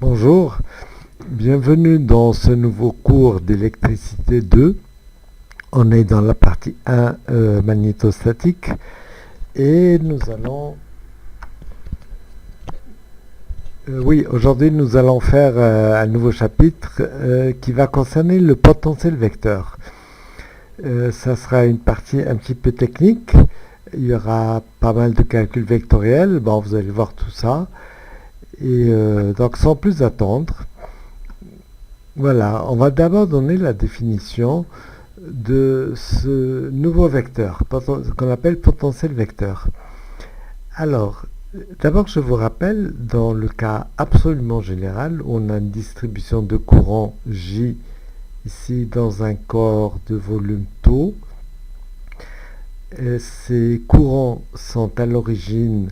Bonjour, bienvenue dans ce nouveau cours d'électricité 2. On est dans la partie 1 magnétostatique et nous allons... aujourd'hui nous allons faire un nouveau chapitre qui va concerner le potentiel vecteur. Ça sera une partie un petit peu technique. Il y aura pas mal de calculs vectoriels. Bon, vous allez voir tout ça. Et donc sans plus attendre, voilà, on va d'abord donner la définition de ce nouveau vecteur, qu'on appelle potentiel vecteur. Alors, d'abord je vous rappelle, dans le cas absolument général, où on a une distribution de courant J, ici dans un corps de volume tau, ces courants sont à l'origine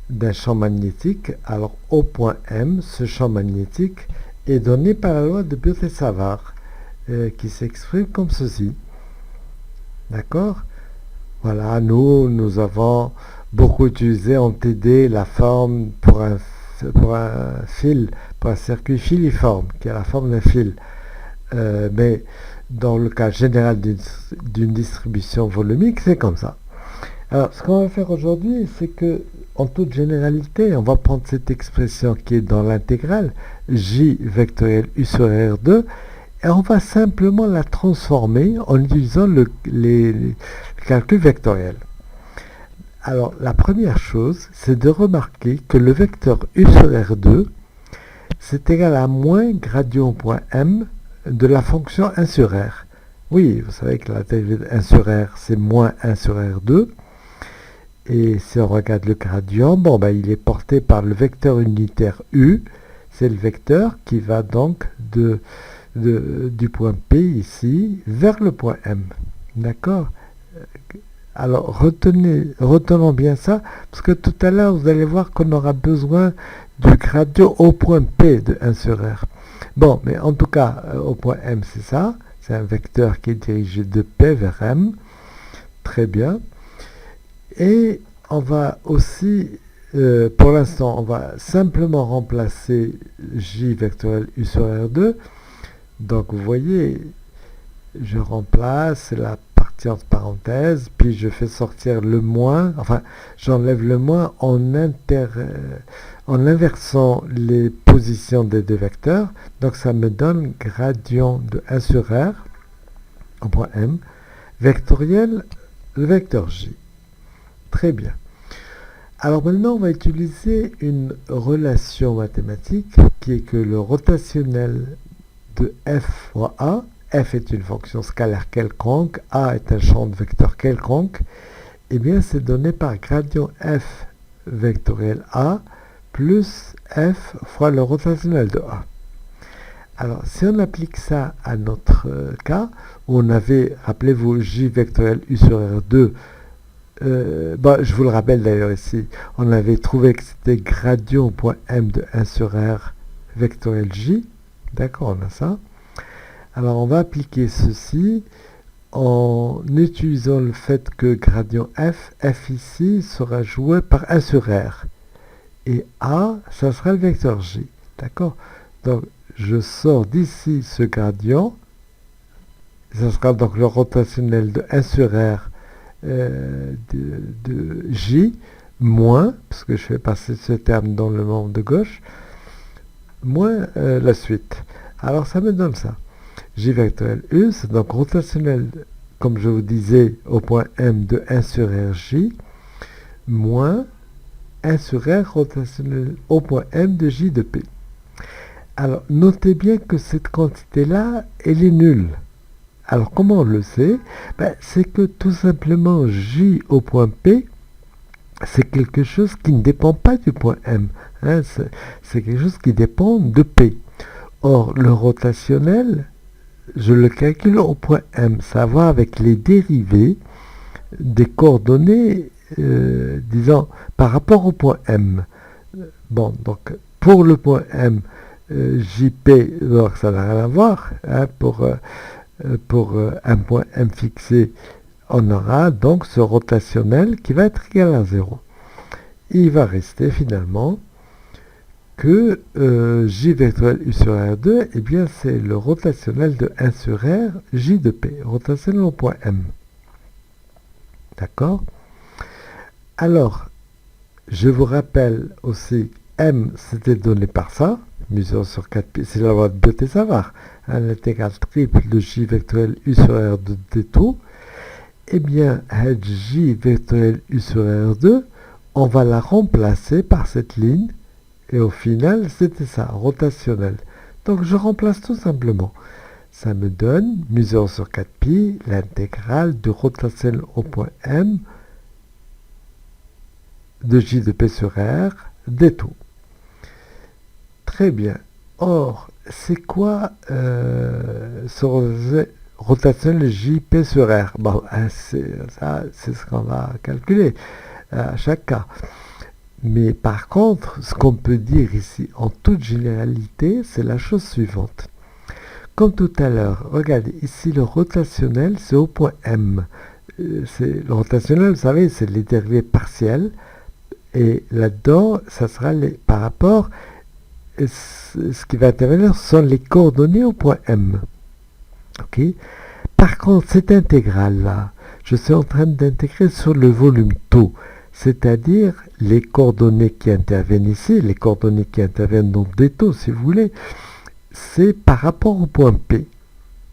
d'un champ magnétique. Alors au point M, ce champ magnétique est donné par la loi de Biot-Savart qui s'exprime comme ceci. D'accord? Voilà, nous avons beaucoup utilisé en TD la forme pour un fil, pour un circuit filiforme, qui a la forme d'un fil. Mais dans le cas général d'une distribution volumique, c'est comme ça. Alors, ce qu'on va faire aujourd'hui, c'est que, en toute généralité, on va prendre cette expression qui est dans l'intégrale, J vectoriel U sur R2, et on va simplement la transformer en utilisant les calculs vectoriels. Alors, la première chose, c'est de remarquer que le vecteur U sur R2, c'est égal à moins gradient point M de la fonction 1 sur R. Oui, vous savez que la dérivée de 1 sur R, c'est moins 1 sur R2. Et si on regarde le gradient, il est porté par le vecteur unitaire U. C'est le vecteur qui va donc du point P ici vers le point M. D'accord? Alors retenons bien ça, parce que tout à l'heure, vous allez voir qu'on aura besoin du gradient au point P de 1 sur R. Bon, mais en tout cas, au point M, c'est ça. C'est un vecteur qui est dirigé de P vers M. Très bien. Et on va aussi, pour l'instant, on va simplement remplacer J vectoriel U sur R2. Donc vous voyez, je remplace la partie entre parenthèses, puis je fais sortir le moins, enfin j'enlève le moins en inversant les positions des deux vecteurs. Donc ça me donne gradient de 1 sur R, au point M, vectoriel, le vecteur J. Très bien. Alors maintenant, on va utiliser une relation mathématique qui est que le rotationnel de f fois a, f est une fonction scalaire quelconque, a est un champ de vecteur quelconque, et bien c'est donné par gradient f vectoriel a plus f fois le rotationnel de a. Alors si on applique ça à notre cas, où on avait, rappelez-vous, j vectoriel u sur r2, je vous le rappelle d'ailleurs ici, on avait trouvé que c'était gradient au point M de 1 sur R vectoriel J. D'accord, on a ça. Alors on va appliquer ceci en utilisant le fait que gradient f ici sera joué par 1 sur R. Et A, ça sera le vecteur J. D'accord? Donc je sors d'ici ce gradient. Ça sera donc le rotationnel de 1 sur R de J moins, parce que je fais passer ce terme dans le membre de gauche, moins la suite. Alors ça me donne ça. J vectoriel U, c'est donc rotationnel, comme je vous disais, au point M de 1 sur RJ, moins 1 sur R rotationnel au point M de J de P. Alors notez bien que cette quantité-là, elle est nulle. Alors comment on le sait? C'est que tout simplement J au point P, c'est quelque chose qui ne dépend pas du point M. C'est quelque chose qui dépend de P. Or, le rotationnel, je le calcule au point M. Ça va avec les dérivés des coordonnées, disons, par rapport au point M. Bon, donc pour le point M, JP, donc ça n'a rien à voir. Pour un point M fixé, on aura donc ce rotationnel qui va être égal à 0. Il va rester finalement que J vectoriel U sur R2, eh bien c'est le rotationnel de 1 sur R, J de P, rotationnel au point M. D'accord? Alors, je vous rappelle aussi, M c'était donné par ça, mu0 sur 4pi, c'est la loi de Biot-Savart, l'intégrale triple de J vectoriel U sur R2 d tout. Eh bien, J vectoriel U sur R2, on va la remplacer par cette ligne, et au final, c'était ça, rotationnel. Donc, je remplace tout simplement. Ça me donne mu0 sur 4pi, l'intégrale du rotationnel au point M de J de P sur R, d tout. Très bien. Or, c'est quoi ce rotationnel JP sur R? Bon, c'est ce qu'on va calculer à chaque cas. Mais par contre, ce qu'on peut dire ici en toute généralité, c'est la chose suivante. Comme tout à l'heure, regardez, ici le rotationnel, c'est au point M. Le rotationnel, vous savez, c'est les dérivés partiels. Et là-dedans, ça sera par rapport, ce qui va intervenir sont les coordonnées au point M. Ok. Par contre, cette intégrale-là, je suis en train d'intégrer sur le volume tau, c'est-à-dire les coordonnées qui interviennent ici, les coordonnées qui interviennent dans des taux, si vous voulez, c'est par rapport au point P.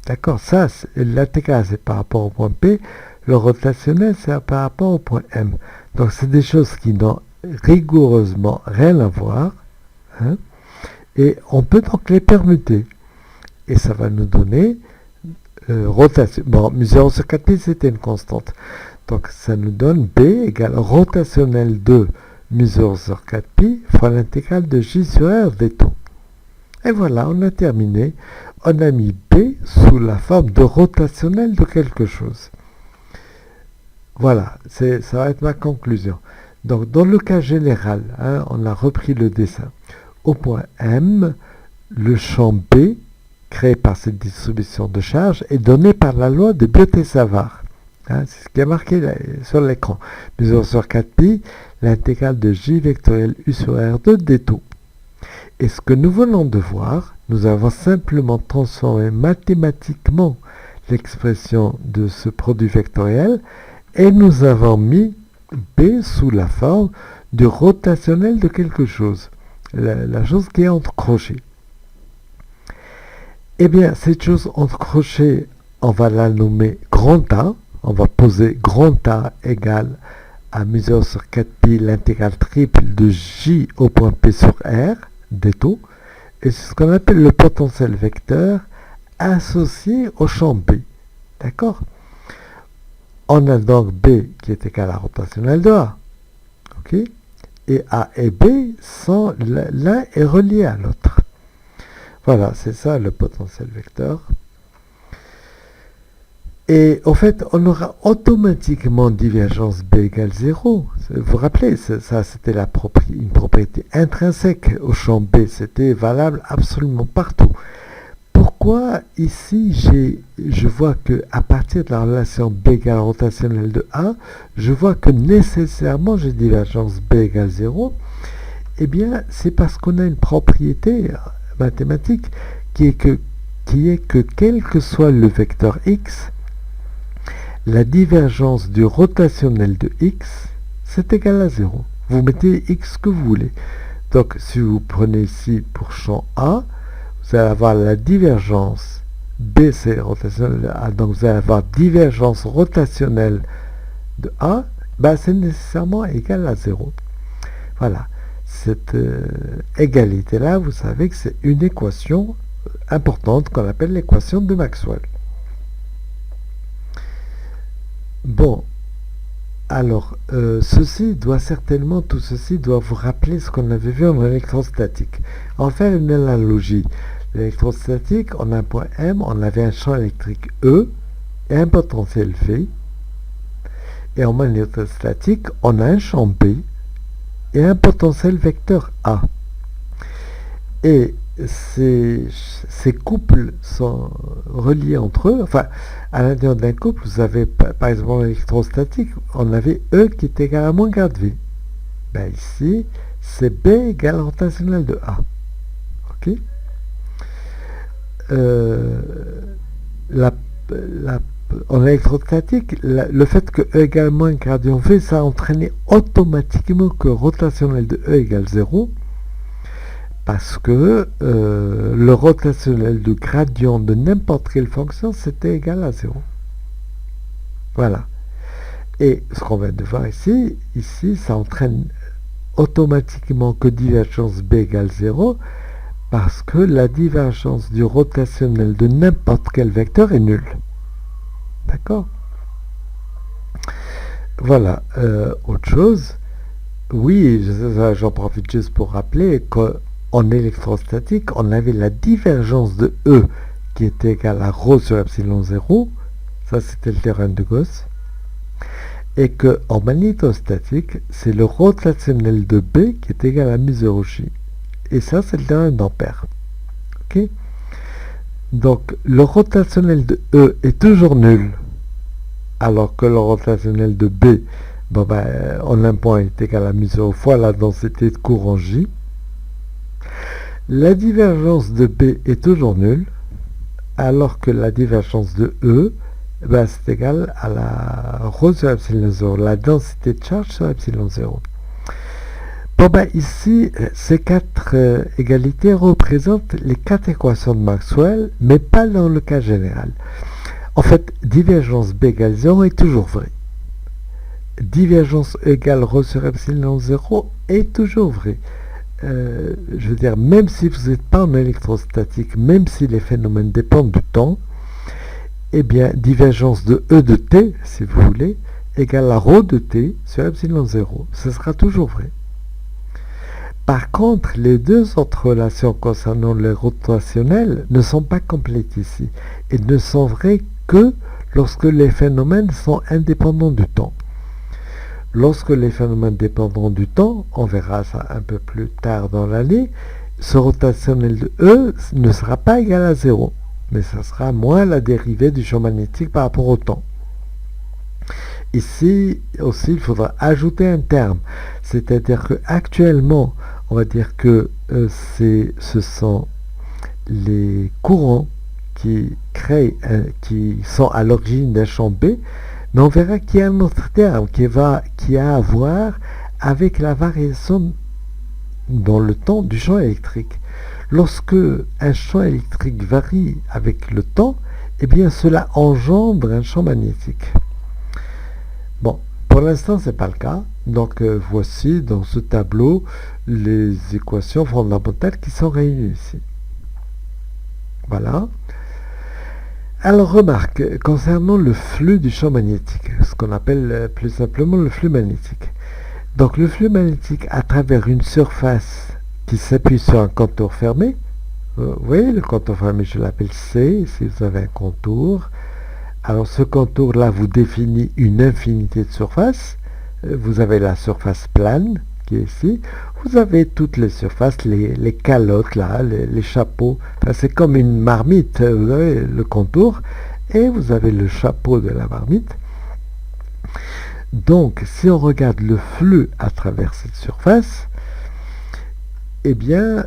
D'accord? Ça, l'intégrale, c'est par rapport au point P. Le rotationnel, c'est par rapport au point M. Donc, c'est des choses qui n'ont rigoureusement rien à voir. Hein, et on peut donc les permuter. Et ça va nous donner rotation. Bon, mu0 sur 4pi, c'était une constante. Donc, ça nous donne B égale rotationnel de mu0 sur 4pi fois l'intégrale de J sur R des taux. Et voilà, on a terminé. On a mis B sous la forme de rotationnel de quelque chose. Voilà, ça va être ma conclusion. Donc, dans le cas général, hein, on a repris le dessin. Au point M, le champ B, créé par cette distribution de charge, est donné par la loi de Biot-Savart. Hein, c'est ce qui est marqué là, sur l'écran. mu0 sur 4pi, l'intégrale de J vectoriel U sur R2 d tout. Et ce que nous venons de voir, nous avons simplement transformé mathématiquement l'expression de ce produit vectoriel et nous avons mis B sous la forme du rotationnel de quelque chose. La chose qui est entre crochets. Eh bien, cette chose entre crochets, on va la nommer grand A. On va poser grand A égale à mu0 sur 4pi l'intégrale triple de J au point P sur R, d tout. Et c'est ce qu'on appelle le potentiel vecteur associé au champ B. D'accord? On a donc B qui est égal à rotationnel de A. Ok? Et A et B sont l'un est relié à l'autre. Voilà, c'est ça le potentiel vecteur. Et en fait, on aura automatiquement divergence B égale 0. Vous vous rappelez, ça c'était une propriété intrinsèque au champ B. C'était valable absolument partout. Pourquoi ici je vois que à partir de la relation B égale rotationnel de A, je vois que nécessairement j'ai divergence B égale 0? Eh bien, c'est parce qu'on a une propriété mathématique qui est que quel que soit le vecteur x, la divergence du rotationnel de x, c'est égal à 0. Vous mettez x que vous voulez. Donc, si vous prenez ici pour champ A, vous allez avoir la divergence B, c'est rotationnel de A, donc vous allez avoir divergence rotationnelle de A, ben c'est nécessairement égal à 0. Voilà. Cette égalité-là, vous savez que c'est une équation importante qu'on appelle l'équation de Maxwell. Bon, alors, tout ceci doit vous rappeler ce qu'on avait vu en électrostatique. On va faire une analogie. L'électrostatique, on a un point M, on avait un champ électrique E et un potentiel V. Et en magnétostatique, on a un champ B et un potentiel vecteur A. Et ces couples sont reliés entre eux. Enfin, à l'intérieur d'un couple, vous avez, par exemple, en électrostatique, on avait E qui est égal à moins grade V. Ben ici, c'est B égale rotationnel de A. Ok. La, en électrostatique, le fait que E égale moins gradient V, ça a entraîné automatiquement que rotationnel de E égale 0, parce que le rotationnel du gradient de n'importe quelle fonction, c'était égal à 0. Voilà. Et ce qu'on vient de voir ici, ça entraîne automatiquement que divergence B égale 0, parce que la divergence du rotationnel de n'importe quel vecteur est nulle. D'accord? Voilà. Autre chose, oui, j'en profite juste pour rappeler qu'en électrostatique, on avait la divergence de E qui était égale à ρ sur epsilon 0, ça c'était le théorème de Gauss, et qu'en magnétostatique, c'est le rotationnel de B qui est égal à mu 0 j. Et ça, c'est le théorème d'Ampère. Ok? Donc, le rotationnel de E est toujours nul, alors que le rotationnel de B, en un point, est égal à mu 0 fois la densité de courant J. La divergence de B est toujours nulle, alors que la divergence de E, c'est égal à la ρ sur epsilon 0, la densité de charge sur epsilon 0. Ici, ces quatre égalités représentent les quatre équations de Maxwell, mais pas dans le cas général. En fait, divergence B égale 0 est toujours vraie. Divergence E égale ρ sur epsilon 0 est toujours vraie. Je veux dire, même si vous n'êtes pas en électrostatique, même si les phénomènes dépendent du temps, eh bien, divergence de E de t, si vous voulez, égale à ρ de t sur epsilon 0. Ce sera toujours vrai. Par contre, les deux autres relations concernant le rotationnel ne sont pas complètes ici et ne sont vraies que lorsque les phénomènes sont indépendants du temps. Lorsque les phénomènes dépendront du temps, on verra ça un peu plus tard dans l'année, ce rotationnel de E ne sera pas égal à 0, mais ça sera moins la dérivée du champ magnétique par rapport au temps. Ici aussi, il faudra ajouter un terme, c'est-à-dire qu'actuellement, on va dire que ce sont les courants qui sont à l'origine d'un champ B, mais on verra qu'il y a un autre terme qui a à voir avec la variation dans le temps du champ électrique. Lorsque un champ électrique varie avec le temps, eh bien cela engendre un champ magnétique. Bon, pour l'instant, ce n'est pas le cas. Donc voici dans ce tableau les équations fondamentales qui sont réunies ici. Voilà. Alors remarque, concernant le flux du champ magnétique, ce qu'on appelle plus simplement le flux magnétique. Donc le flux magnétique à travers une surface qui s'appuie sur un contour fermé, vous voyez le contour fermé, je l'appelle C, si vous avez un contour. Alors ce contour-là vous définit une infinité de surfaces. Vous avez la surface plane qui est ici. Vous avez toutes les surfaces, les calottes là, les chapeaux. Enfin, c'est comme une marmite. Vous avez le contour et vous avez le chapeau de la marmite. Donc si on regarde le flux à travers cette surface, eh bien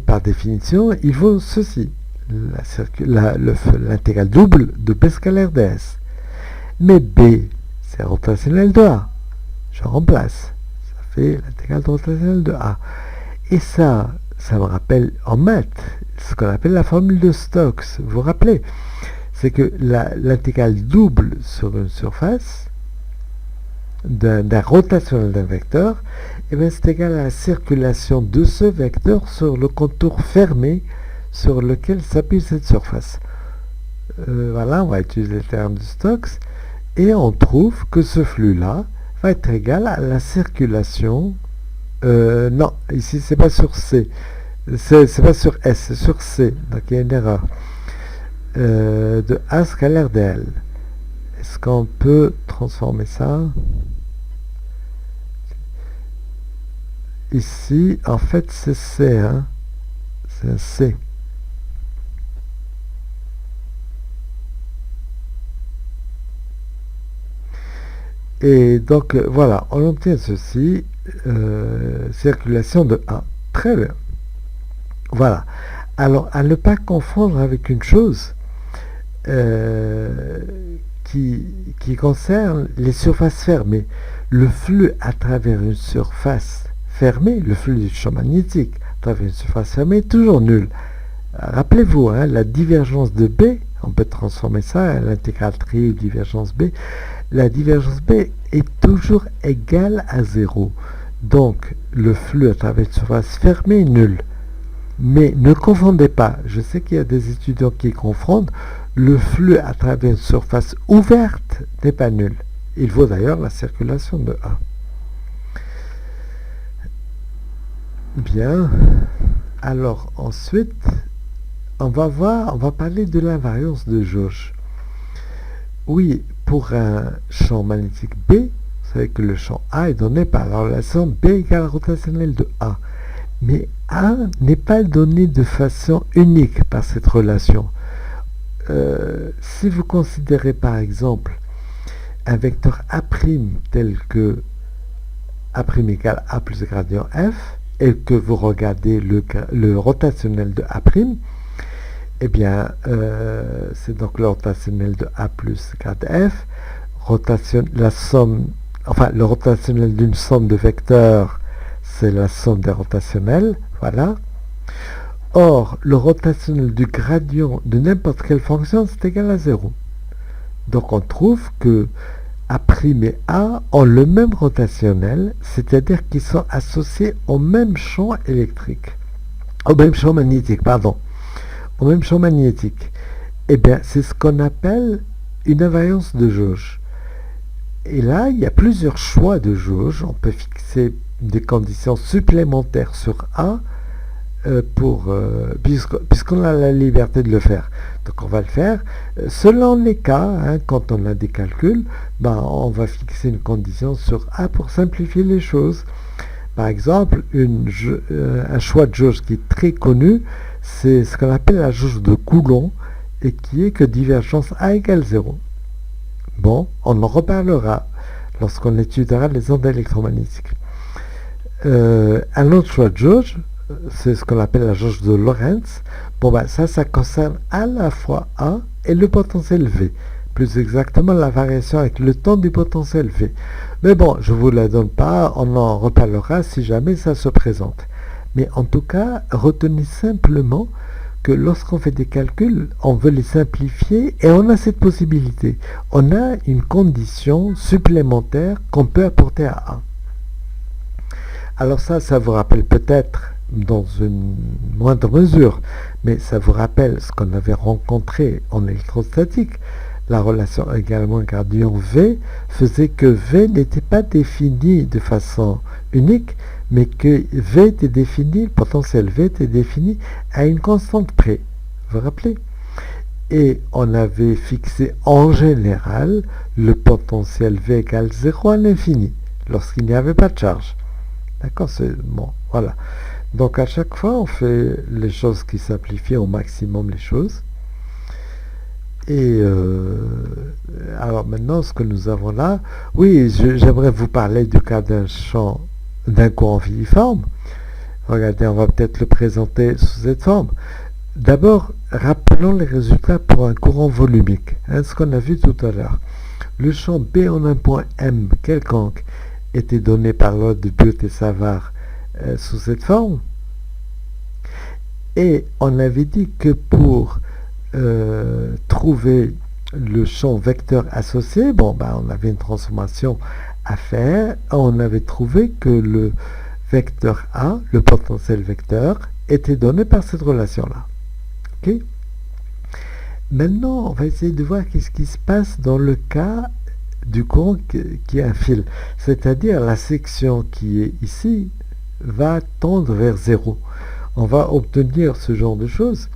par définition il vaut ceci. L'intégrale double de B scalaire ds. Mais B, c'est rotationnel de A. Je remplace. Ça fait l'intégrale rotationnelle de A. Et ça me rappelle en maths ce qu'on appelle la formule de Stokes. Vous vous rappelez? C'est que l'intégrale double sur une surface d'un rotationnel d'un vecteur, eh bien, c'est égal à la circulation de ce vecteur sur le contour fermé sur lequel s'appuie cette surface. Voilà, on va utiliser le terme de Stokes et on trouve que ce flux-là va être égal à la circulation. Non, ici c'est pas sur C, c'est pas sur S, c'est sur C, donc il y a une erreur. De A scalaire dl. Est-ce qu'on peut transformer ça? Ici, en fait, c'est C, hein? C'est un C. Et donc voilà, on obtient ceci. circulation de A. Très bien. Voilà. Alors, à ne pas confondre avec une chose qui concerne les surfaces fermées. Le flux à travers une surface fermée, le flux du champ magnétique à travers une surface fermée est toujours nul. Rappelez-vous, hein, la divergence de B, on peut transformer ça à l'intégrale triple divergence B, la divergence B est toujours égale à 0. Donc, le flux à travers une surface fermée est nul. Mais ne confondez pas, je sais qu'il y a des étudiants qui confondent, le flux à travers une surface ouverte n'est pas nul. Il vaut d'ailleurs la circulation de A. Bien, alors ensuite, on va parler de l'invariance de jauge. Oui, pour un champ magnétique B, vous savez que le champ A est donné par la relation B égale rotationnelle de A. Mais A n'est pas donné de façon unique par cette relation. Si vous considérez par exemple un vecteur A' tel que A' égale A plus gradient F, et que vous regardez le rotationnel de A', eh bien, c'est donc le rotationnel de A plus grade F, le rotationnel d'une somme de vecteurs, c'est la somme des rotationnels, voilà. Or, le rotationnel du gradient de n'importe quelle fonction, c'est égal à 0. Donc, on trouve que A' et A ont le même rotationnel, c'est-à-dire qu'ils sont associés au même champ électrique, au même champ magnétique, pardon, au même champ magnétique. Eh bien, c'est ce qu'on appelle une invariance de jauge. Et là, il y a plusieurs choix de jauge. On peut fixer des conditions supplémentaires sur A puisqu'on a la liberté de le faire. Donc on va le faire. Selon les cas, hein, quand on a des calculs, on va fixer une condition sur A pour simplifier les choses. Par exemple, un choix de jauge qui est très connu, c'est ce qu'on appelle la jauge de Coulomb, et qui est que divergence A égale 0. Bon, on en reparlera lorsqu'on étudiera les ondes électromagnétiques. Un autre choix de jauge, c'est ce qu'on appelle la jauge de Lorentz. Bon, ça concerne à la fois A et le potentiel V. Plus exactement, la variation avec le temps du potentiel V. Mais bon, je ne vous la donne pas, on en reparlera si jamais ça se présente. Mais en tout cas, retenez simplement que lorsqu'on fait des calculs, on veut les simplifier et on a cette possibilité. On a une condition supplémentaire qu'on peut apporter à A. Alors ça vous rappelle peut-être dans une moindre mesure, mais ça vous rappelle ce qu'on avait rencontré en électrostatique. La relation également gradient V faisait que V n'était pas défini de façon unique, mais que V était défini, le potentiel V était défini à une constante près. Vous vous rappelez? Et on avait fixé en général le potentiel V égale 0 à l'infini, lorsqu'il n'y avait pas de charge. D'accord? C'est bon, voilà. Donc à chaque fois, on fait les choses qui simplifient au maximum les choses. Et alors maintenant, ce que nous avons là, oui, j'aimerais vous parler du cas d'un courant filiforme. Regardez, on va peut-être le présenter sous cette forme. D'abord, rappelons les résultats pour un courant volumique, ce qu'on a vu tout à l'heure. Le champ B en un point M quelconque était donné par l'ordre de Biot et Savart sous cette forme. Et on avait dit que pour trouver le champ vecteur associé, on avait une transformation à faire. On avait trouvé que le vecteur A, le potentiel vecteur, était donné par cette relation-là. Okay? Maintenant, on va essayer de voir qu'est-ce qui se passe dans le cas du courant qui est un fil. C'est-à-dire la section qui est ici va tendre vers 0. On va obtenir ce genre de choses.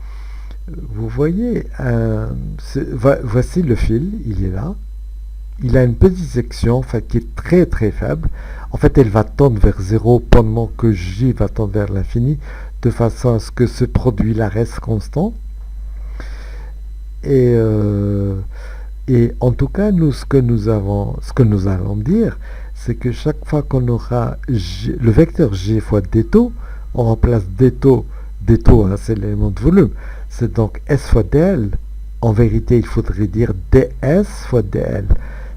Vous voyez, voici le fil, il est là. Il a une petite section qui est très très faible. En fait, elle va tendre vers 0 pendant que J va tendre vers l'infini, de façon à ce que ce produit-là reste constant. Et en tout cas, ce que nous allons dire, c'est que chaque fois qu'on aura le vecteur J fois d taux, on remplace d taux, hein, c'est l'élément de volume, c'est donc S fois dl. En vérité, il faudrait dire ds fois dl.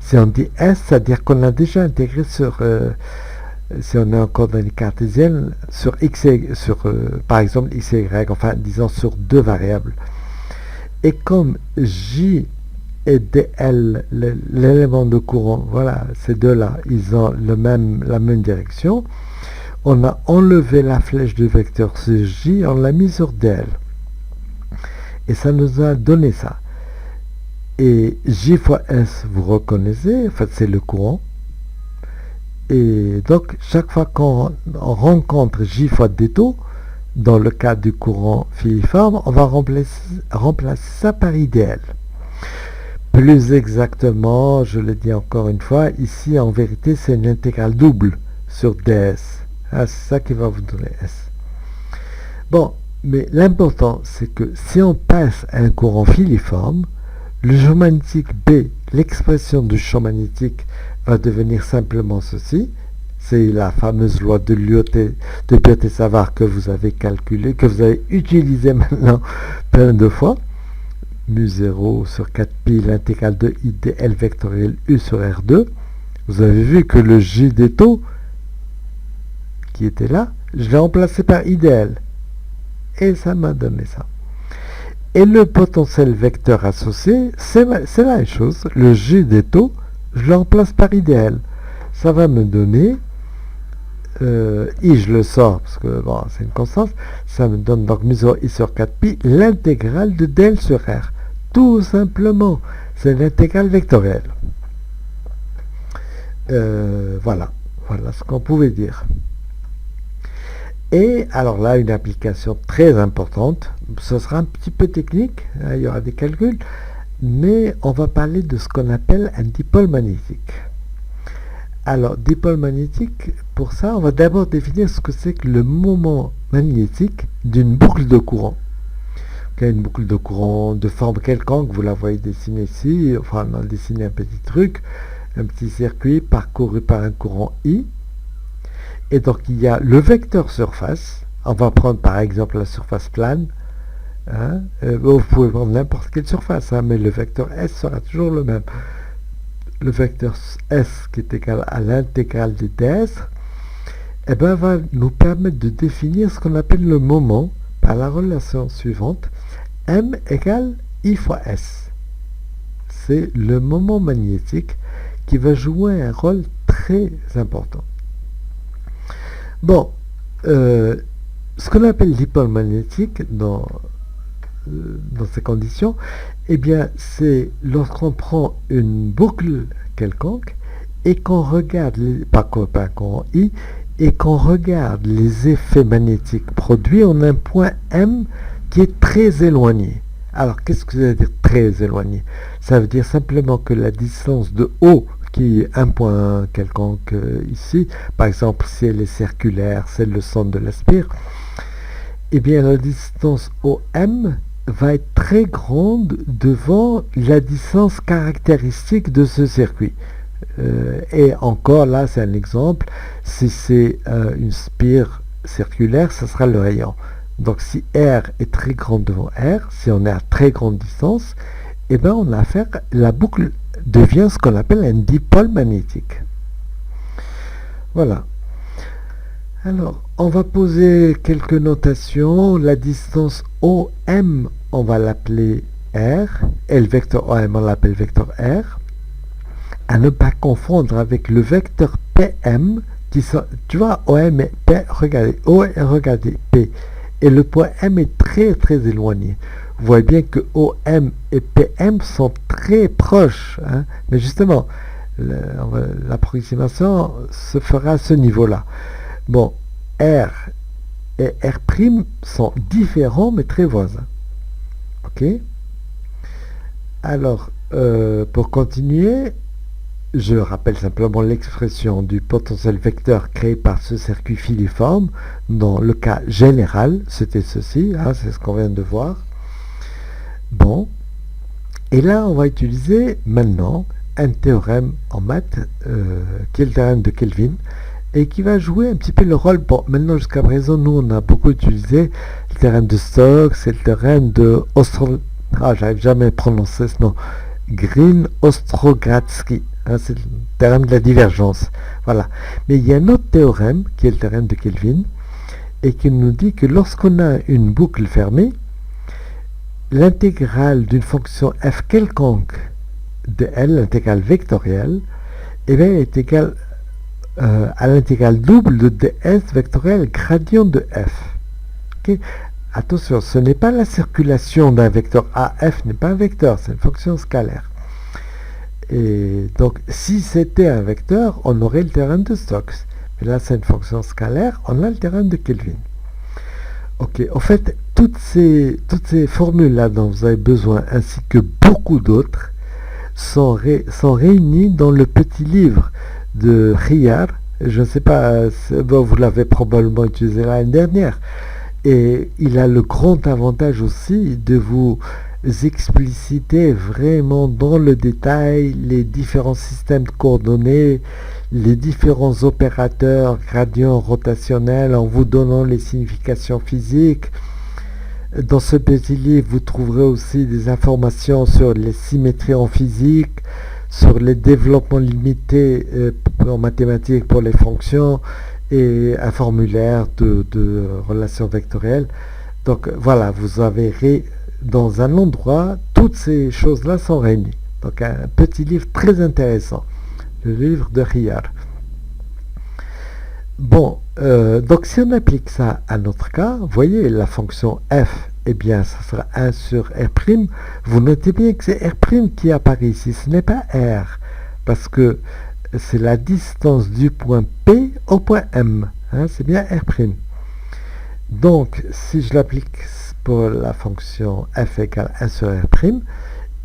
Si on dit S, c'est-à-dire qu'on a déjà intégré sur, si on est encore dans les cartésiennes, sur x et, sur, par exemple, x et y, enfin, disons sur deux variables. Et comme J et dl, l'élément de courant, voilà, ces deux-là, ils ont la même direction, on a enlevé la flèche du vecteur sur J, on l'a mis sur dl. Et ça nous a donné ça. Et J fois S, vous reconnaissez, en fait c'est le courant. Et donc chaque fois qu'on rencontre J fois d taux, dans le cas du courant filiforme, on va remplacer ça par IDL. Plus exactement, je le dis encore une fois, ici en vérité c'est une intégrale double sur ds. Ah, c'est ça qui va vous donner S. Bon, mais l'important c'est que si on passe à un courant filiforme, le champ magnétique B, l'expression du champ magnétique va devenir simplement ceci. C'est la fameuse loi de Lioté-Savart que vous avez calculée, que vous avez utilisée maintenant plein de fois. mu0 sur 4pi, l'intégrale de I dl vectoriel U sur R2. Vous avez vu que le J des taux, qui était là, je l'ai remplacé par IDL. Et ça m'a donné ça. Et le potentiel vecteur associé, c'est la même chose. Le J des taux, je le remplace par IDL. Ça va me donner, I je le sors, parce que bon, c'est une constante, ça me donne donc mu0 I sur 4pi, l'intégrale de dl sur R. Tout simplement, c'est l'intégrale vectorielle. Voilà ce qu'on pouvait dire. Et alors là, une application très importante, ce sera un petit peu technique, hein, il y aura des calculs, mais on va parler de ce qu'on appelle un dipôle magnétique. Alors, dipôle magnétique, pour ça, on va d'abord définir ce que c'est que le moment magnétique d'une boucle de courant. Okay, une boucle de courant de forme quelconque, vous la voyez dessinée ici, enfin on a dessiné un petit truc, un petit circuit parcouru par un courant I. Et donc il y a le vecteur surface, on va prendre par exemple la surface plane, hein, vous pouvez prendre n'importe quelle surface, hein, mais le vecteur S sera toujours le même. Le vecteur S qui est égal à l'intégrale de ds, eh ben, va nous permettre de définir ce qu'on appelle le moment par la relation suivante, M égale I fois S. C'est le moment magnétique qui va jouer un rôle très important. Bon, ce qu'on appelle dipôle magnétique dans ces conditions, eh bien, c'est lorsqu'on prend une boucle quelconque et qu'on regarde, pas un courant I, et qu'on regarde les effets magnétiques produits, on a un point M qui est très éloigné. Alors, qu'est-ce que ça veut dire très éloigné? Ça veut dire simplement que la distance de O, qui est un point quelconque ici, par exemple si elle est circulaire, c'est le centre de la spire, eh bien la distance OM va être très grande devant la distance caractéristique de ce circuit. Et encore là, c'est un exemple, si c'est une spire circulaire, ce sera le rayon. Donc si R est très grand devant R, si on est à très grande distance, eh bien on a affaire, la boucle devient ce qu'on appelle un dipôle magnétique. Voilà. Alors, on va poser quelques notations. La distance OM, on va l'appeler R, et le vecteur OM, on l'appelle vecteur R. À ne pas confondre avec le vecteur PM, qui sont, tu vois, OM et P, regardez, O et regardez P. Et le point M est très très éloigné. Vous voyez bien que OM et PM sont très proches, hein, mais justement, l'approximation se fera à ce niveau-là. Bon, R et R' sont différents mais très voisins. Ok? Alors, pour continuer, je rappelle simplement l'expression du potentiel vecteur créé par ce circuit filiforme. Dans le cas général, c'était ceci, hein, c'est ce qu'on vient de voir. Bon, et là on va utiliser maintenant un théorème en maths qui est le théorème de Kelvin et qui va jouer un petit peu le rôle. Bon, maintenant jusqu'à présent, nous on a beaucoup utilisé le théorème de Stokes, c'est le théorème de j'arrive jamais à prononcer ce nom. Green-Ostrogradsky, hein, c'est le théorème de la divergence. Voilà. Mais il y a un autre théorème qui est le théorème de Kelvin et qui nous dit que lorsqu'on a une boucle fermée, l'intégrale d'une fonction f quelconque de L, l'intégrale vectorielle, eh bien, est égale à l'intégrale double de ds vectoriel gradient de f. Okay. Attention, ce n'est pas la circulation d'un vecteur A. F n'est pas un vecteur, c'est une fonction scalaire. Et donc, si c'était un vecteur, on aurait le théorème de Stokes. Mais là, c'est une fonction scalaire, on a le théorème de Kelvin. Ok, en fait, toutes ces formules-là dont vous avez besoin, ainsi que beaucoup d'autres, sont réunies dans le petit livre de Riyar. Je ne sais pas, bon, vous l'avez probablement utilisé l'année dernière. Et il a le grand avantage aussi de vous expliciter vraiment dans le détail les différents systèmes de coordonnées, les différents opérateurs gradients rotationnels en vous donnant les significations physiques. Dans ce petit livre, vous trouverez aussi des informations sur les symétries en physique, sur les développements limités en mathématiques pour les fonctions, et un formulaire de relations vectorielles. Donc voilà, vous avez dans un endroit, toutes ces choses-là sont réunies. Donc un petit livre très intéressant, le livre de Riyar. Bon, donc si on applique ça à notre cas, vous voyez la fonction f, eh bien ça sera 1 sur r'. Vous notez bien que c'est r' qui apparaît ici, ce n'est pas r, parce que c'est la distance du point P au point M. Hein, c'est bien R'. Donc, si je l'applique pour la fonction f égale 1 sur R',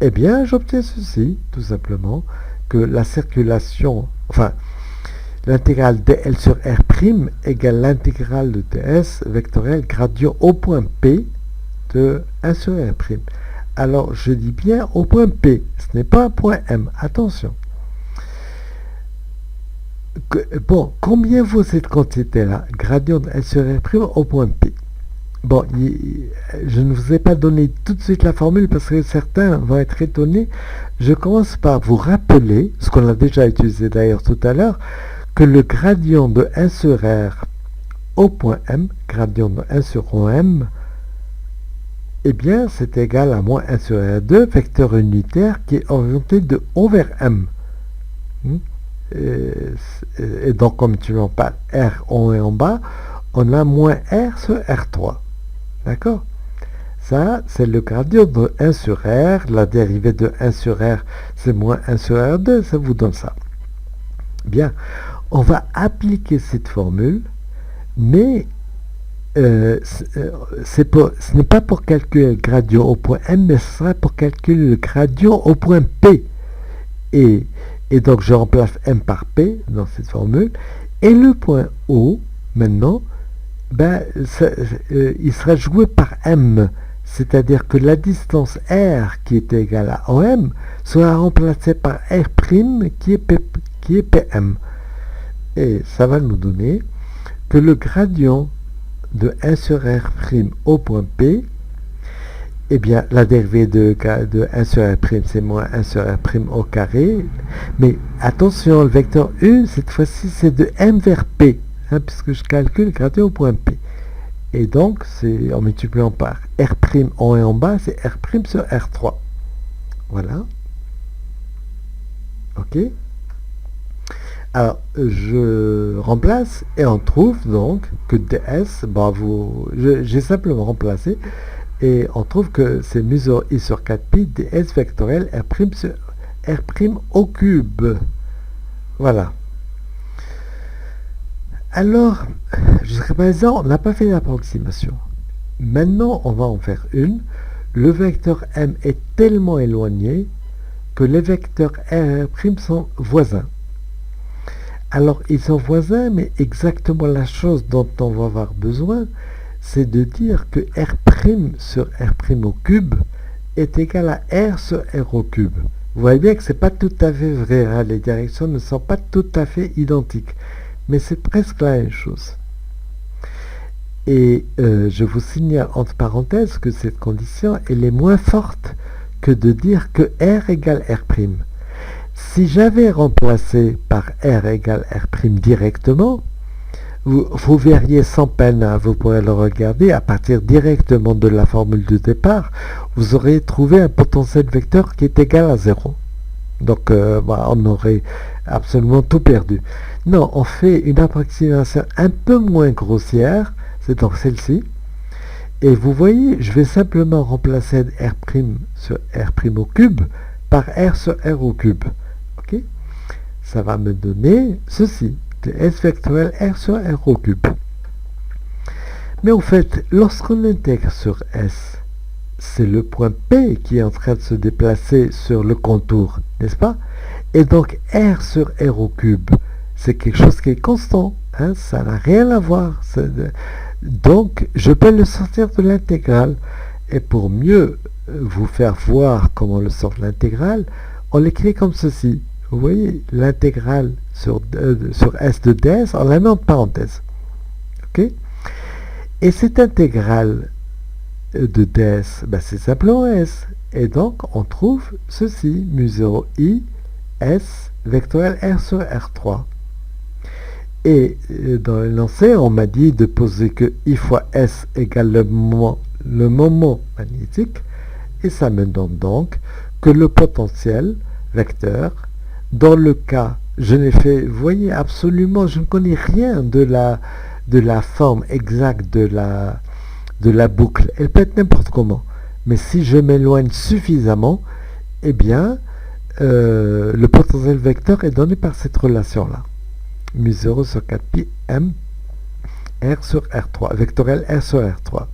eh bien, j'obtiens ceci, tout simplement, que la circulation, enfin, l'intégrale dl sur R' égale l'intégrale de ds vectoriel gradient au point P de 1 sur R'. Alors, je dis bien au point P, ce n'est pas un point M, attention. Bon, combien vaut cette quantité-là? Gradient de L sur R' au point P. Bon, je ne vous ai pas donné tout de suite la formule parce que certains vont être étonnés. Je commence par vous rappeler, ce qu'on a déjà utilisé d'ailleurs tout à l'heure, que le gradient de 1 sur R au point M, gradient de 1 sur OM, eh bien, c'est égal à moins 1 sur R2, vecteur unitaire qui est orienté de O vers M. Et donc, comme tu en parles, R en haut et en bas, on a moins R sur R3. D'accord? Ça, c'est le gradient de 1 sur R. La dérivée de 1 sur R, c'est moins 1 sur R2. Ça vous donne ça. Bien. On va appliquer cette formule, mais ce n'est pas pour calculer le gradient au point M, mais ce sera pour calculer le gradient au point P. Et donc, je remplace M par P dans cette formule. Et le point O, maintenant, ben, il sera joué par M. C'est-à-dire que la distance R qui est égale à OM sera remplacée par R' qui est PM. Et ça va nous donner que le gradient de 1 sur R' au point P, eh bien, la dérivée de 1 sur R', c'est moins 1 sur R' au carré. Mais attention, le vecteur U, cette fois-ci, c'est de M vers P, hein, puisque je calcule le gradient au point P. Et donc, c'est en multipliant par R' en haut et en bas, c'est R' sur R3. Voilà. OK. Alors, je remplace et on trouve donc que ds, j'ai simplement remplacé, et on trouve que c'est mu sur I sur 4pi ds vectoriel R' sur R' au cube. Voilà. Alors, jusqu'à présent, on n'a pas fait d'approximation. Maintenant, on va en faire une. Le vecteur M est tellement éloigné que les vecteurs R' sont voisins. Alors, ils sont voisins, mais exactement la chose dont on va avoir besoin, c'est de dire que R' sur R' au cube est égal à R sur R au cube. Vous voyez bien que ce n'est pas tout à fait vrai, hein, les directions ne sont pas tout à fait identiques, mais c'est presque la même chose. Et je vous signale entre parenthèses que cette condition elle est moins forte que de dire que R égale R'. Si j'avais remplacé par R égale R' directement, vous verriez sans peine, hein, vous pourrez le regarder, à partir directement de la formule de départ, vous aurez trouvé un potentiel vecteur qui est égal à 0. Donc on aurait absolument tout perdu. Non, on fait une approximation un peu moins grossière, c'est donc celle-ci. Et vous voyez, je vais simplement remplacer R' sur R' au cube par R sur R au cube. Ok? Ça va me donner ceci, de S vectoriel R sur R au cube. Mais en fait, lorsqu'on intègre sur S, c'est le point P qui est en train de se déplacer sur le contour, n'est-ce pas? Et donc R sur R au cube, c'est quelque chose qui est constant, hein, ça n'a rien à voir. Donc je peux le sortir de l'intégrale. Et pour mieux vous faire voir comment le sort l'intégrale, on l'écrit comme ceci. Vous voyez, l'intégrale sur S de ds, on la met en parenthèse. Ok? Et cette intégrale de ds, ben c'est simplement S. Et donc, on trouve ceci, mu0i, S, vectoriel R sur R3. Et dans l'énoncé, on m'a dit de poser que I fois S égale le moment magnétique. Et ça me donne donc que le potentiel vecteur, dans le cas, je n'ai fait, vous voyez, absolument, je ne connais rien de la forme exacte de la boucle. Elle peut être n'importe comment. Mais si je m'éloigne suffisamment, eh bien, le potentiel vecteur est donné par cette relation-là. mu0 sur 4pi m R sur R3, vectoriel R sur R3.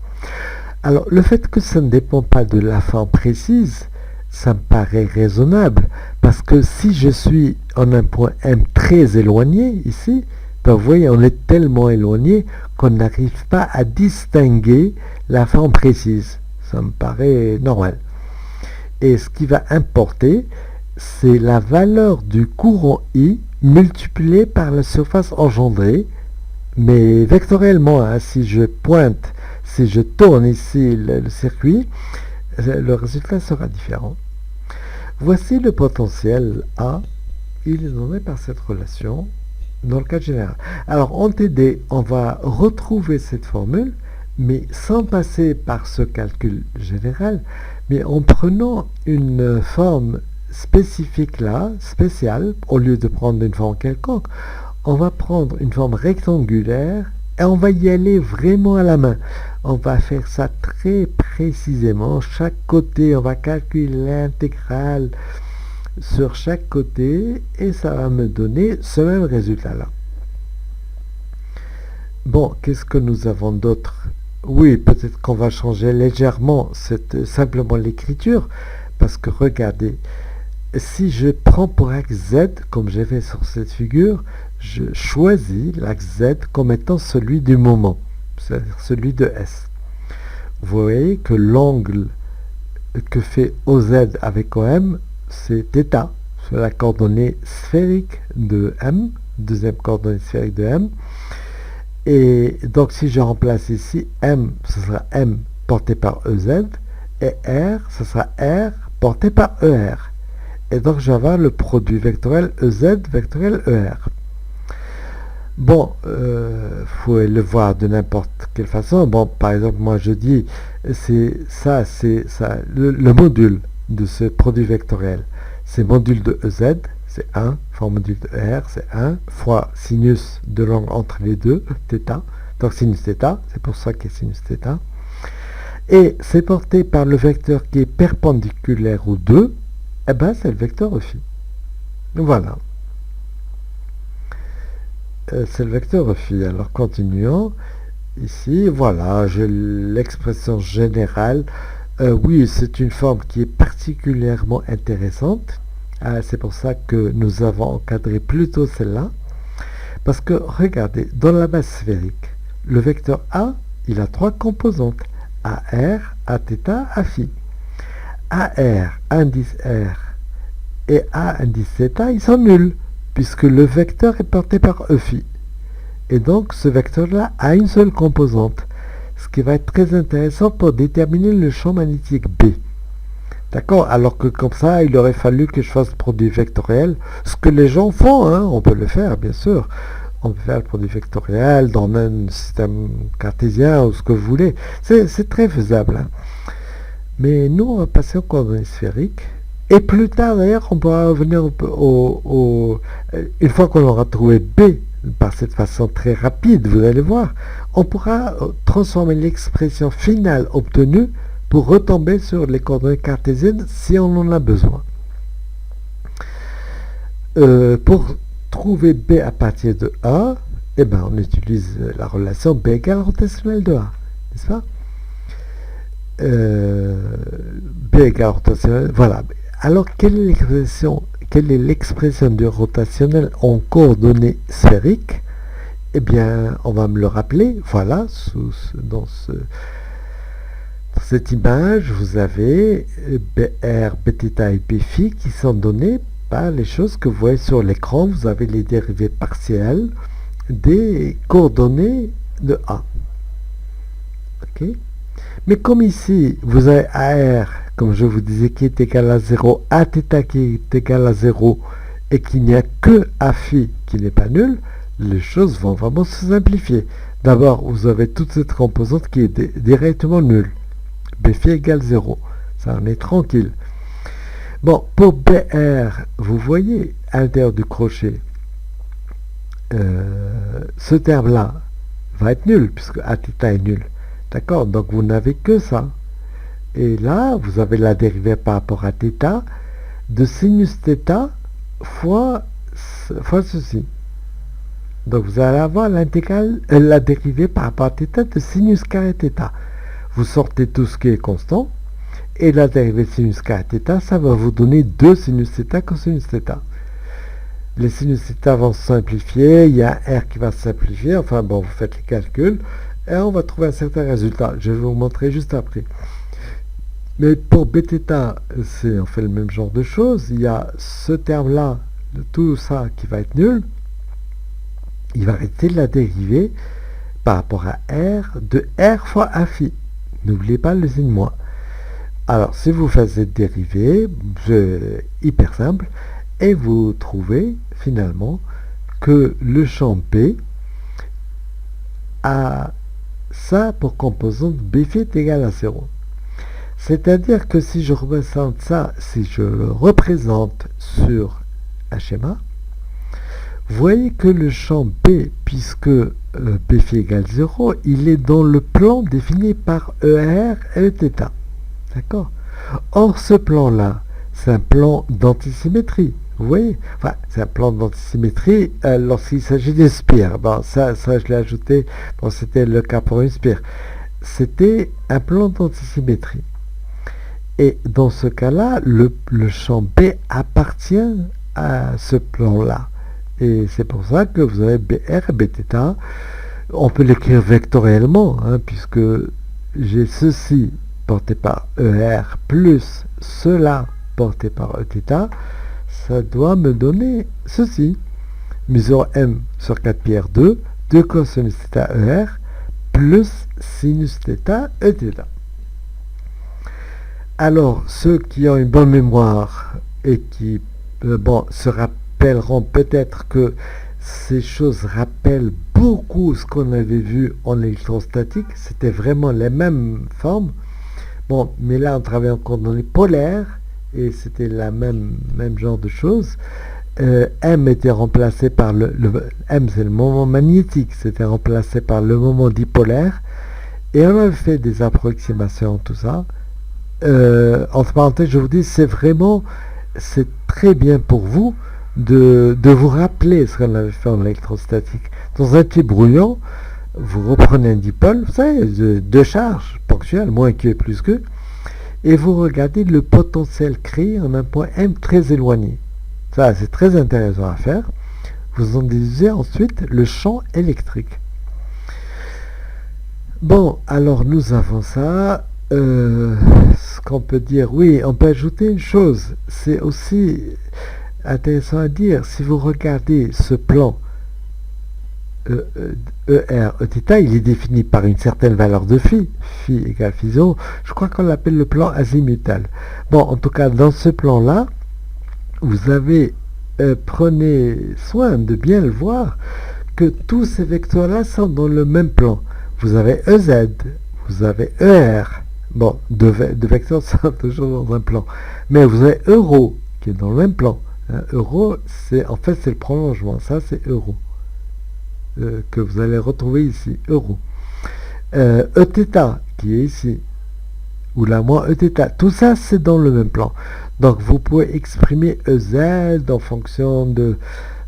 Alors, le fait que ça ne dépend pas de la forme précise, ça me paraît raisonnable, parce que si je suis en un point M très éloigné, ici, ben vous voyez, on est tellement éloigné qu'on n'arrive pas à distinguer la forme précise. Ça me paraît normal. Et ce qui va importer, c'est la valeur du courant I multiplié par la surface engendrée, mais vectoriellement, hein, si je pointe, si je tourne ici le circuit, le résultat sera différent. Voici le potentiel A, il est donné par cette relation dans le cas général. Alors en TD, on va retrouver cette formule, mais sans passer par ce calcul général, mais en prenant une forme spécifique là, spéciale, au lieu de prendre une forme quelconque, on va prendre une forme rectangulaire et on va y aller vraiment à la main. On va faire ça très précisément. Chaque côté, on va calculer l'intégrale sur chaque côté et ça va me donner ce même résultat-là. Bon, qu'est-ce que nous avons d'autre? Oui, peut-être qu'on va changer légèrement simplement l'écriture, parce que regardez, si je prends pour axe Z, comme j'ai fait sur cette figure, je choisis l'axe Z comme étant celui du moment, c'est-à-dire celui de S. Vous voyez que l'angle que fait OZ avec OM, c'est θ, c'est la coordonnée sphérique de M, deuxième coordonnée sphérique de M. Et donc si je remplace ici M, ce sera M porté par EZ, et R, ce sera R porté par ER. Et donc je vais avoir le produit vectoriel EZ vectoriel ER. Bon, faut le voir de n'importe quelle façon. Bon, par exemple, moi je dis, c'est ça, le module de ce produit vectoriel. C'est module de EZ, c'est 1, fois module de ER, c'est 1, fois sinus de l'angle entre les deux, θ. Donc sinus θ, c'est pour ça qu'il y a sinus θ. Et c'est porté par le vecteur qui est perpendiculaire aux deux, eh ben c'est le vecteur phi. Voilà. C'est le vecteur phi. Alors continuons. Ici, voilà, j'ai l'expression générale. Oui, c'est une forme qui est particulièrement intéressante. C'est pour ça que nous avons encadré plutôt celle-là. Parce que, regardez, dans la base sphérique, le vecteur A, il a trois composantes. AR, Aθ, Aφ. AR, indice R, et A indice θ, ils sont nuls, puisque le vecteur est porté par E phi. Et donc, ce vecteur-là a une seule composante, ce qui va être très intéressant pour déterminer le champ magnétique B. D'accord? Alors que comme ça, il aurait fallu que je fasse le produit vectoriel, ce que les gens font, hein, on peut le faire, bien sûr. On peut faire le produit vectoriel dans un système cartésien ou ce que vous voulez. C'est très faisable. Hein. Mais nous, on va passer aux coordonnées sphériques. Et plus tard, d'ailleurs, on pourra revenir une fois qu'on aura trouvé B par cette façon très rapide, vous allez voir, on pourra transformer l'expression finale obtenue pour retomber sur les coordonnées cartésiennes si on en a besoin. Pour trouver B à partir de A, eh ben, on utilise la relation B égale rotationnelle de A, n'est-ce pas? B égale rotationnelle, voilà. Alors, quelle est l'expression du rotationnel en coordonnées sphériques? Eh bien, on va me le rappeler, voilà, dans cette image, vous avez BR, Bθ et Bφ qui sont donnés par les choses que vous voyez sur l'écran. Vous avez les dérivées partielles des coordonnées de A. Ok? Mais comme ici, vous avez AR, comme je vous disais, qui est égal à 0, Aθ qui est égal à 0, et qu'il n'y a que Aφ qui n'est pas nul, les choses vont vraiment se simplifier. D'abord, vous avez toute cette composante qui est directement nulle. Bφ égale 0. Ça en est tranquille. Bon, pour BR, vous voyez, à l'intérieur du crochet, ce terme-là va être nul, puisque Aθ est nul. D'accord? Donc, vous n'avez que ça. Et là, vous avez la dérivée par rapport à θ de sinus θ fois ceci. Donc, vous allez avoir l'intégrale, la dérivée par rapport à θ de sinus carré θ. Vous sortez tout ce qui est constant, et la dérivée de sinus carré θ, ça va vous donner 2 sinus θ cosinus θ. Les sinus θ vont se simplifier, il y a un R qui va se simplifier, enfin bon, vous faites les calculs, et on va trouver un certain résultat. Je vais vous montrer juste après. Mais pour Bθ, c'est en fait le même genre de choses. Il y a ce terme-là, tout ça qui va être nul. Il va rester la dérivée par rapport à R de R fois Aφ. N'oubliez pas le signe moins. Alors, si vous faites cette dérivée, c'est hyper simple, et vous trouvez finalement que le champ B a ça pour composante Bφ est égal à 0. C'est-à-dire que si je représente ça, si je le représente sur un schéma, vous voyez que le champ B, puisque Bφ égale 0, il est dans le plan défini par ER et Eθ. D'accord? Or, ce plan-là, c'est un plan d'antisymétrie. Vous voyez? Enfin, c'est un plan d'antisymétrie lorsqu'il s'agit des spires. Bon, ça je l'ai ajouté, bon, c'était le cas pour une spire. C'était un plan d'antisymétrie. Et dans ce cas-là, le champ B appartient à ce plan-là. Et c'est pour ça que vous avez BR et Bθ. On peut l'écrire vectoriellement, hein, puisque j'ai ceci porté par ER plus cela porté par Eθ. Ça doit me donner ceci. Mesure M sur 4 pi R2, 2 cosinus θ ER plus sinus θ Eθ. Alors, ceux qui ont une bonne mémoire et qui se rappelleront peut-être que ces choses rappellent beaucoup ce qu'on avait vu en électrostatique, c'était vraiment les mêmes formes. Bon, mais là, on travaille encore dans les polaires, et c'était la même genre de choses. M était remplacé par M, c'est le moment magnétique, c'était remplacé par le moment dipolaire, et on avait fait des approximations, tout ça. Entre parenthèses, je vous dis, c'est très bien pour vous de vous rappeler ce qu'on avait fait en électrostatique. Dans un type brouillon, vous reprenez un dipôle, vous savez, deux charges ponctuelles, moins Q et plus Q, et vous regardez le potentiel créé en un point M très éloigné. Ça, c'est très intéressant à faire. Vous en déduisez ensuite le champ électrique. Bon, alors nous avons ça. ce qu'on peut dire, oui, on peut ajouter une chose. C'est aussi intéressant à dire, si vous regardez ce plan ER, Eθ, il est défini par une certaine valeur de phi, phi égale phi 0, je crois qu'on l'appelle le plan azimutal. Bon, en tout cas, dans ce plan-là, vous avez, prenez soin de bien le voir, que tous ces vecteurs-là sont dans le même plan. Vous avez EZ, vous avez ER, bon, deux vecteurs sont toujours dans un plan, mais vous avez euro qui est dans le même plan. Euro, c'est en fait c'est le prolongement, ça c'est euro. Que vous allez retrouver ici, euro. Eθ qui est ici, ou la moins Eθ, tout ça c'est dans le même plan. Donc vous pouvez exprimer EZ en fonction de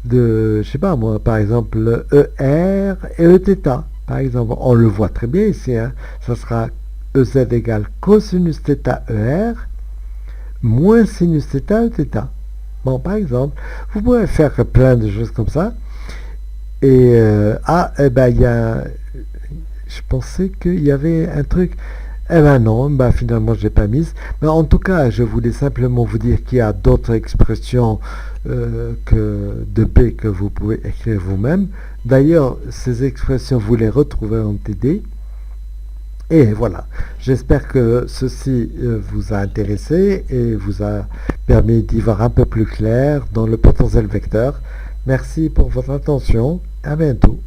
je sais pas moi, par exemple ER et Eθ. Par exemple, on le voit très bien ici, hein. Ça sera EZ égale cosinus θ ER moins sinus θ Eθ. Bon, par exemple, vous pouvez faire plein de choses comme ça. Et eh ben il y a, je pensais qu'il y avait un truc. Eh ben non, ben finalement je l'ai pas mise. Mais en tout cas, je voulais simplement vous dire qu'il y a d'autres expressions de B que vous pouvez écrire vous-même. D'ailleurs, ces expressions, vous les retrouvez en TD. Et voilà, j'espère que ceci vous a intéressé et vous a permis d'y voir un peu plus clair dans le potentiel vecteur. Merci pour votre attention. À bientôt.